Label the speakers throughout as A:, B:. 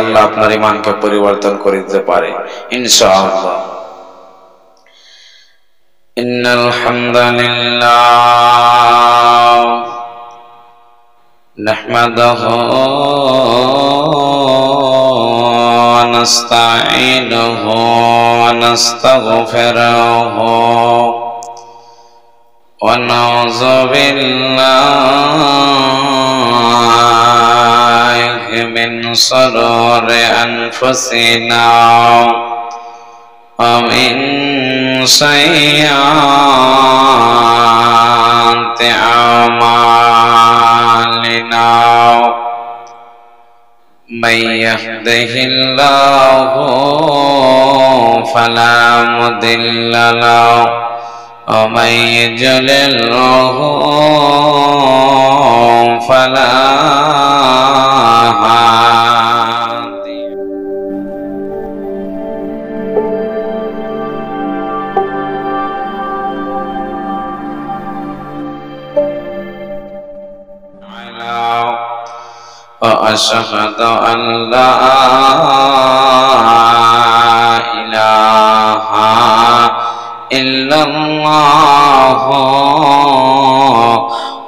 A: আল্লাহ আপনার ঈমানকে পরিবর্তন করে দিতে পারে ইনশাআল্লাহ। ইন্নাল হামদালিল্লাহ নাহমাদুহু ওয়া নাস্তাঈনুহু ওয়া নাস্তাগফিরুহু ওয়া নাউযু বিল্লাহি মিন শুরুরি আনফুসিনা ওয়া মিন সাইয়্যাতি আমালিনা من يهده الله فلا مضل له ومن يضلله فلا هادي له وأشهد أن لا إله إلا الله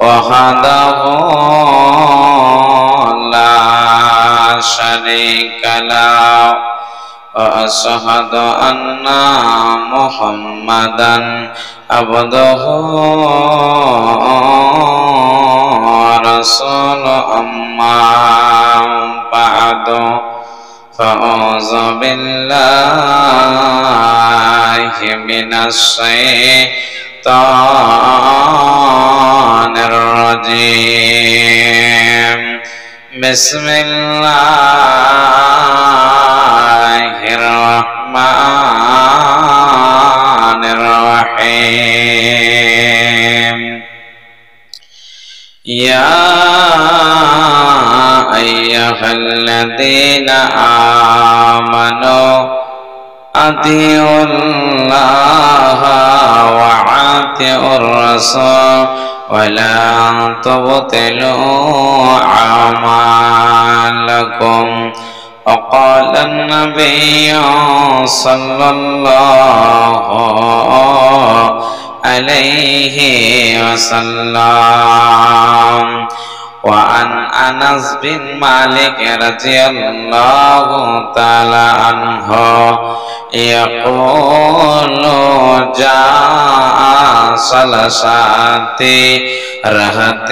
A: وحده لا شريك له وأشهد أن محمدا عبده ورسوله أما بعد فأعوذ بالله من الشيطان الرجيم بسم الله الرحمن الرحيم يا أيها الذين آمنوا أطيعوا الله وأطيعوا الرسول ولا تبطلوا أعمالكم وقال النبي صلى الله عليه وسلم وعن أنس بن مالك رضي الله تعالى عنه يقول جاء ثلاثة رهط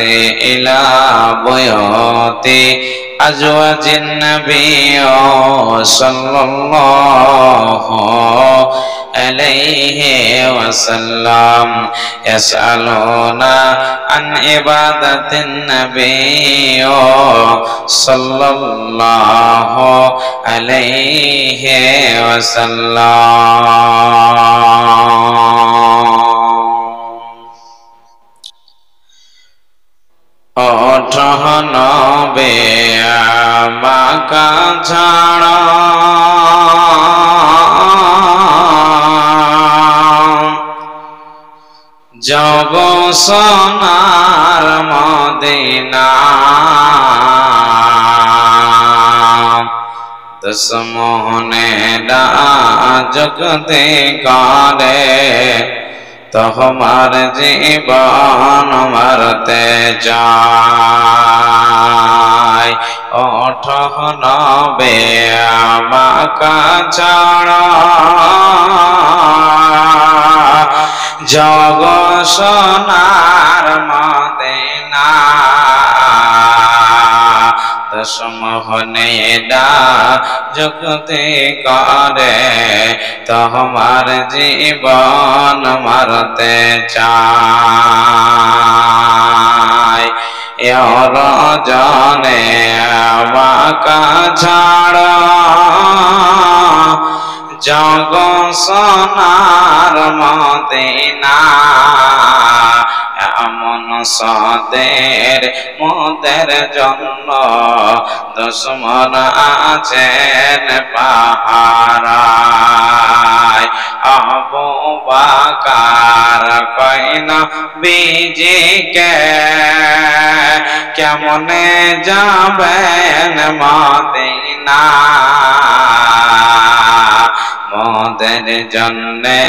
A: إلى بيوت أزواج النبي صلى الله عليه وسلم يسألون عن عبادة النبي صلى الله عليه وسلم নবে আমাকা ছাড়া যাব সোনার মদিনা দশমোহনে জগতে কারে তোমার জীবন মারতে চাই ওঠ নবে আমাকা ছাড়া জগ সোনার মদিনা দশমোহনে জগতে করে তোমার জীবন মারতে চাই রজনে আমাকা ছাড়া জগ সোনার মদিনা এমন সাদের মোদের জন্য দুশমন আছেন পাহারায় আবু বকর কইনা বিজিকে কেমনে যাবেন মদিনা মোদের জন্যে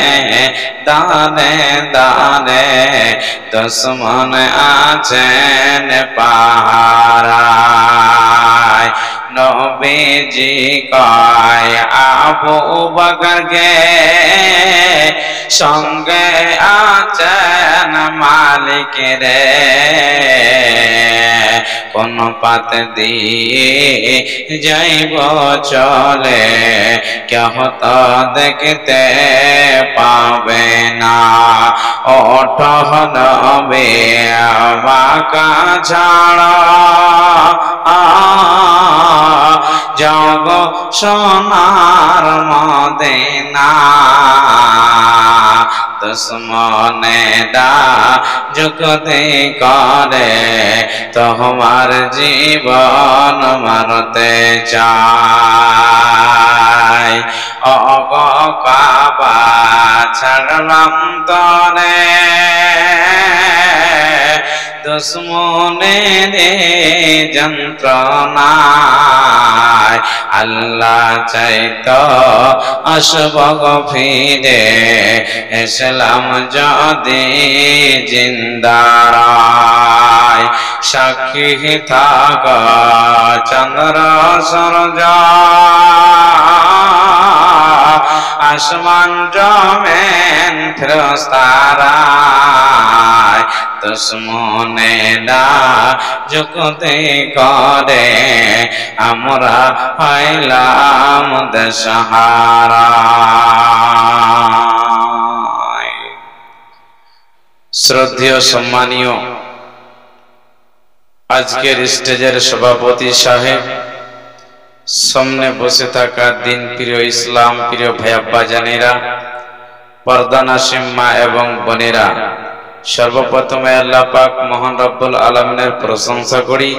A: দানে দানে দুশ্মন আছেন পাহারায় নবীজি কয় আবু বকরকে সঙ্গে আছেন মালিক রে কোন পাত দিয়ে যাইব চলে কেহ তো দেখতে পাবে না ওঠ নবী বাঁকা ছাড়া জগ সোনার মদিনা দুশ্মনেরা যুক্তি করে তোমার জীবন মারতে চায় অগ কাবা ছাড়লাম তরে দুশ্মনের যন্ত্রণায় আল্লাহ চাইতো আসব ফিরে ইসলাম যদি জিন্দারায় সাক্ষী থাক চন্দ্র সূর্য আসমান জমিন ফেরেশতারা দুশ্মনেরা যুক্তি করে আমরা হইলাম দেশহারা। শ্রদ্ধেয় সম্মানীয় আজকের স্টেজের সভাপতি সাহেব, সামনে বসে থাকা দিন প্রিয় ইসলাম প্রিয় ভাই আব্বাজানেরা, পর্দানাশীন মা এবং বোনেরা, সর্বপ্রথমে আল্লাহ পাক মহান রব্বুল আলামিনের প্রশংসা করি।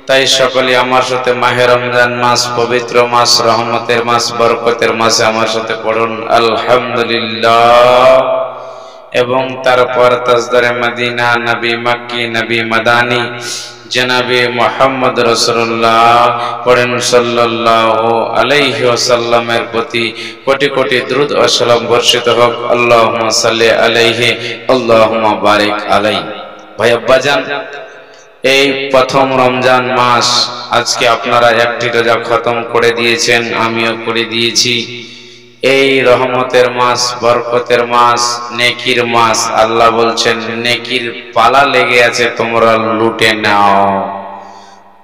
A: তাই সকলে আমার সাথে মাহে রমজান মাস, পবিত্র মাস, রহমতের মাস, বরকতের মাসে আমার সাথে পড়ুন আলহামদুলিল্লাহ। এবং তারপর তাজদারে মদিনা, নবী মক্কি, নবী মাদানী জনাবে মুহাম্মদ রাসূলুল্লাহ পড়েন সাল্লাল্লাহু আলাইহি ওয়াসাল্লামের প্রতি কোটি কোটি দ্রুত ও সালাম বর্ষিত হোক। আল্লাহুম্মা সাল্লি আলাইহি আল্লাহুম্মা বারিক আলাইহি। ভাই আব্বাজান, এই প্রথম রমজান মাস, আজকে আপনারা একটি রোজা খতম করে দিয়েছেন, আমিও করে দিয়েছি। এই রহমতের মাস, বরকতের মাস, নেকির মাস। আল্লাহ বলছেন নেকির পালা লেগে আছে, তোমরা লুটে নাও।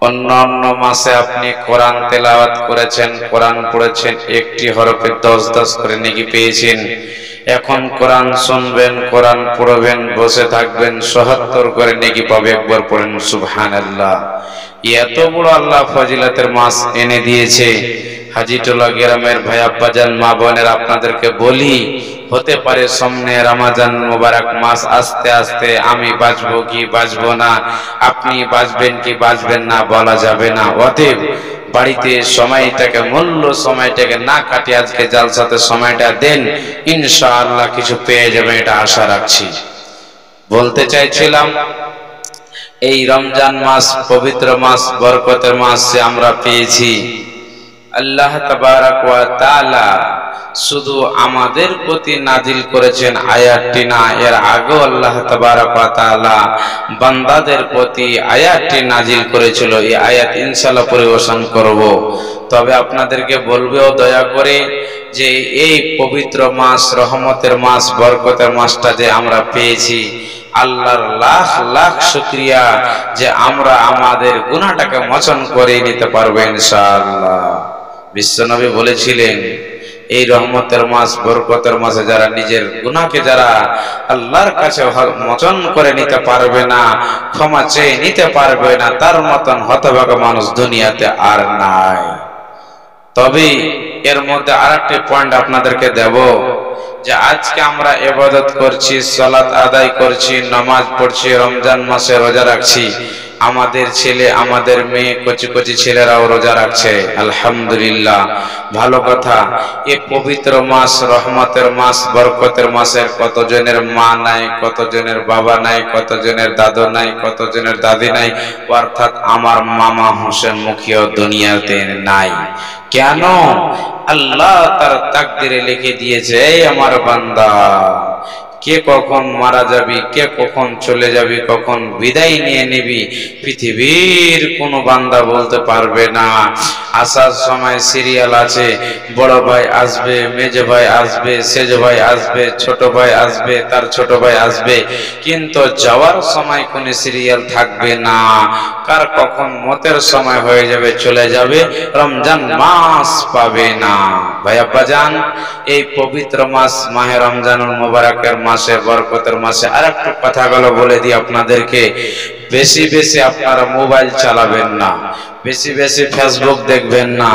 A: অন্যান্য মাসে আপনি কোরআন তেলাওয়াত করেছেন, কোরআন পড়েছেন, একটি হরফে 10 করে নেকি পেয়েছেন। এখন কোরআন শুনবেন, কোরআন পড়বেন, বসে থাকবেন, ৭৭ করে নেকি পাবে। একবার পড়েন সুবহানাল্লাহ। এত বড় আল্লাহ ফজিলতের মাস এনে দিয়েছে। হাজিটোলা গ্রামের ভাই আব্বাজান, মা বোনের, আপনাদেরকে বলি, হতে পারে সামনে রমজান মুবারক মাস আস্তে আস্তে আমি বাঁচবো কি বাঁচবো না, আপনি বাঁচবেন কি বাঁচবেন না বলা যাবে না। অতএব বাড়িতে সময়টাকে, মূল্য সময়টাকে না কাটিয়ে আজকে জালসাতে সময়টা দেন, ইনশাআল্লাহ কিছু পেয়ে যাবেন, এটা আশা রাখছি। বলতে চাইছিলাম এই রমজান মাস, পবিত্র মাস, বরকতের মাস আমরা পেয়েছি। আল্লাহ তাবারাক ওয়া তাআলা শুধু আমাদের প্রতি নাজিল করেছেন আয়াতটি না, এর আগেও আল্লাহ তাবারাক ওয়া তাআলা বান্দাদের প্রতি আয়াতটি নাজিল করেছিল। এই আয়াত ইনশাআল্লাহ পরিবেশন করব। তবে আপনাদেরকে বলবো দয়া করে যে এই পবিত্র মাস, রহমতের মাস, বরকতের মাসটা যে আমরা পেয়েছি, আল্লাহর লাখ লাখ শুকরিয়া যে আমরা আমাদের গুনাহটাকে মোচন করে নিতে পারবো ইনশাআল্লাহ। বিশ্বনবী বলেছিলেন এই রহমতের মাস, বরকতের মাসে যারা নিজের গুনাহকে যারা আল্লাহর কাছে মোচন করে নিতে পারবে না, ক্ষমা চেয়ে নিতে পারবে না, তার মতন হতভাগা মানুষ দুনিয়াতে আর নাই। তবে এর মধ্যে আরেকটি পয়েন্ট আপনাদেরকে দেব যে আজকে আমরা ইবাদত করছি, সালাত আদায় করছি, নামাজ পড়ছি, রমজান মাসে রোজা রাখছি, আমাদের ছেলে আমাদের মেয়ে কচি কচি ছেলেরাও রোজা রাখছে, আলহামদুলিল্লাহ, ভালো কথা। এই পবিত্র মাস, রহমতের মাস, বরকতের মাসের কতজনের মা নাই, কতজনের বাবা নাই, কতজনের দাদু নাই, কতজনের দাদি নাই, অর্থাৎ আমার মামা হোসেন মুখিও দুনিয়াতে নাই। কেন? আল্লাহ তার তাকদিরে লিখে দিয়েছে, এই আমার বান্দা, কে কখন মারা যাবি, কে কখন চলে যাবি, কখন বিদায় নিয়ে নিবি, পৃথিবীর কোনো বান্দা বলতে পারবে না। আসার সময় সিরিয়াল আছে, বড় ভাই আসবে, মেজ ভাই আসবে, সেজ ভাই আসবে, ছোট ভাই আসবে, তার ছোট ভাই আসবে, কিন্তু যাওয়ার সময় কোনো সিরিয়াল থাকবে না। কার কখন মতের সময় হয়ে যাবে, চলে যাবে, রমজান মাস পাবে না। ভাই আব্বাজান, এই পবিত্র মাস মাহে রমজানুল মুবারকের মাসে, বরকতের মাসে আরেকটু কথাগুলো বলে দিই আপনাদেরকে। বেশি বেশি আপনারা মোবাইল চালাবেন না, বেশি বেশি ফেসবুক দেখবেন না,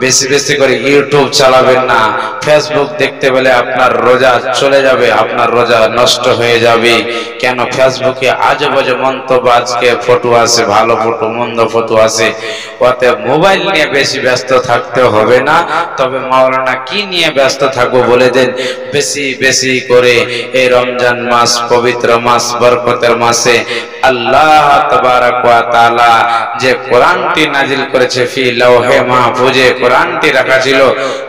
A: বেশি বেশি করে ইউটিউব চালাবেন না। ফেসবুক দেখতে পেলে আপনার রোজা চলে যাবে, আপনার রোজা নষ্ট হয়ে যাবে। কেন? ফেসবুকে আজে বাজে মন্তব্য, আজকে ফটো আসে, ভালো ফটো মন্দ ফটো আসে। ওতে মোবাইল নিয়ে বেশি ব্যস্ত থাকতে হবে না। তবে মাওলানা কি নিয়ে ব্যস্ত থাকবো বলে দেন। বেশি বেশি করে এই রমজান মাস, পবিত্র মাস, বরকতের মাসে আল্লাহ তাবারক ওয়া তাআলা যে কোরআনটি নাজিল করেছে, ফি লাওহে মাহফুজে কোরআনটি রাখা ছিল।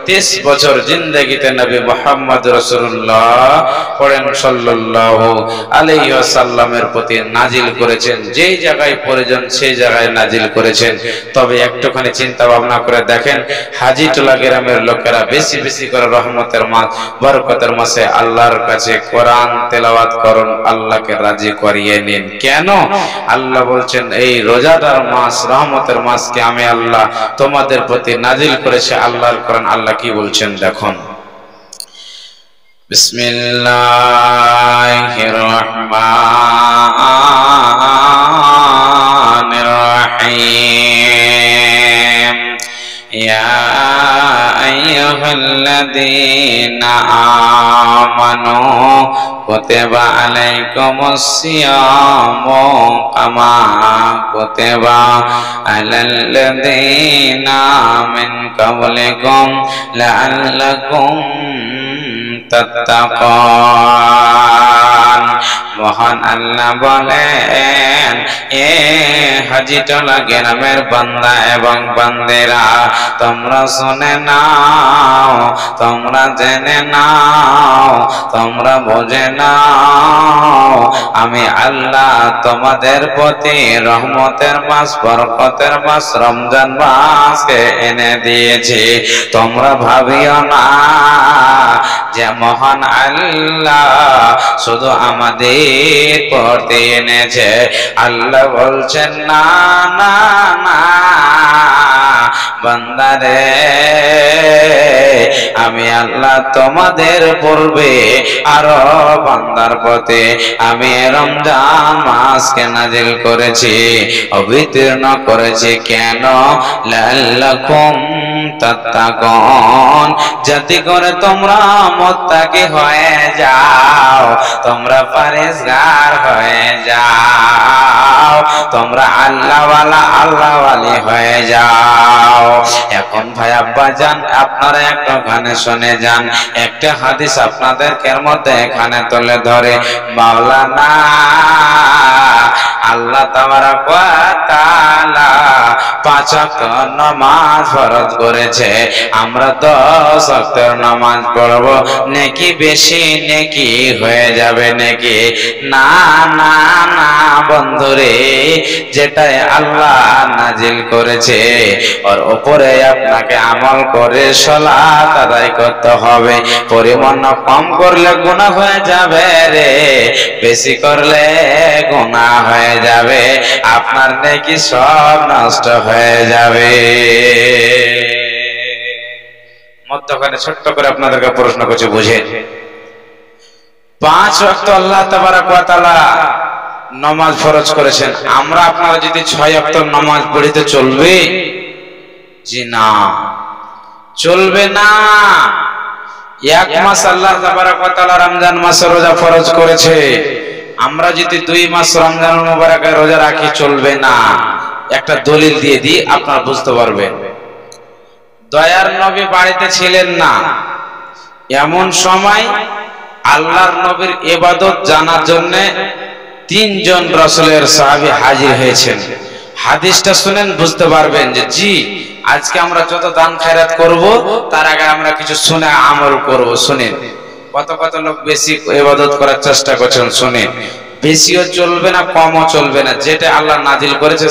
A: 30 বছর জিন্দেগিতে নবী মুহাম্মদ রাসূলুল্লাহ পড়েন সাল্লাল্লাহু আলাইহি ওয়াসাল্লামের প্রতি নাজিল করেছেন। যেই জায়গায় প্রয়োজন সেই জায়গায় নাজিল করেছেন। তবে একটুখানি চিন্তা ভাবনা করে দেখেন, হাজীটোলা গ্রামের লোকেরা বেশি বেশি করে রহমতের মাস, বরকতের মাসে আল্লাহর কাছে কোরআন তেলাওয়াত করুন, আল্লাহকে রাজি করিয়ে নিন। কেন? আল্লাহ বলছেন, এই রোজাদার মাস, রহমতের মাসকে আমি আল্লাহ তোমাদের প্রতি নাজিল করেছে। আল্লাহর কোরআন আল্লাহ কি বলছেন দেখুন। বিসমিল্লাহির রহমানির রহিম। ইয়া আইয়ুহাল্লাযীনা আমানু কুতিবা আলাইকুমুস সিয়ামু কামা কুতিবা আলাল্লাযীনা মিন ক্বাবলিকুম লাআল্লাকুম তাত্তাকুন। মহান আল্লাহ বলেন, এ হাজীটোলা গ্রামের বান্দা এবং বান্দেরা, তোমরা শুনে নাও, তোমরা জেনে নাও, তোমরা বুঝে নাও, আমি আল্লাহ তোমাদের প্রতি রহমতের মাস, বরকতের মাস, রমজান মাসকে এনে দিয়েছি। তোমরা ভাবিও না যে মহান আল্লাহ শুধু আমাদের পড়তে এনেছে। আল্লাহ বলছেন, না না না বান্দারে, আমি আল্লাহ তোমাদের পূর্বে আরো বান্দার প্রতি আমি রমজান মাসকে নাজিল করেছি, অবতীর্ণ করেছি। কেন? লাআল্লাকুম তাত্তাকুন, যাতে করে তোমরা মুত্তাকি হয়ে যাও, তোমরা পরেজগার হয়ে যাও, তোমরা আল্লাহওয়ালা, আল্লাহওয়ালি হয়ে যাও। এখন ভাই আব্বাজান, আপনারা একটা গানে শুনে যান, একটা হাদিস আপনাদের মধ্যে এখানে তুলে ধরে। মাওলানা আল্লাহ তাবারক ওয়া তাআলা 5 ওয়াক্ত নামাজ ফরজ করেছে। আমরা 10 ওয়াক্তের নামাজ পড়ব, নেকি বেশি নেকি হয়ে যাবে নাকি? না না না বন্ধুরে, যেটাই আল্লাহ নাজিল করেছে ওর উপরে আপনাকে আমল করে সালাত আদায় করতে হবে। পরিমাণ কম করলে গুনাহ হয়ে যাবে রে, বেশি করলে গুনাহ হয়ে যাবে, আপনার নেকি সব নষ্ট হয়ে যাবে। মধ্যখানে ছোট্ট করে আপনাদেরকে প্রশ্ন করছি, বুঝেন। 5 ওয়াক্ত আল্লাহ তাবারক ওয়া তাআলা নামাজ ফরজ করেছেন। আমরা আপনারা যদি 6 ওয়াক্ত নামাজ পড়িতে চলবে? জি না, চলবে না। 1 মাস আল্লাহ তাবারক ওয়া তাআলা রমজান মাসে রোজা ফরজ করেছে, আমরা যদি 2 মাস রমজানুল মুবারকের রোজা রাখি চলবে না। একটা দলিল দিয়ে দিই, আপনারা বুঝতে পারবেন। দয়ার নবী বাড়িতে ছিলেন না, এমন সময় আল্লাহর নবীর ইবাদত জানার জন্য 3 জন রাসূলের সাহাবী হাজির হয়েছেন। হাদিসটা শুনেন, বুঝতে পারবেন যে জি, আজকে আমরা যত দান খায়রাত করব তার আগে আমরা কিছু শুনে আমল করব। শুনেন কত কত লোক বেশি ইবাদত করার চেষ্টা করছেন। শুনেন, বেশিও চলবে না, কমও চলবে না, যেটা আল্লাহ নাজিল করেছে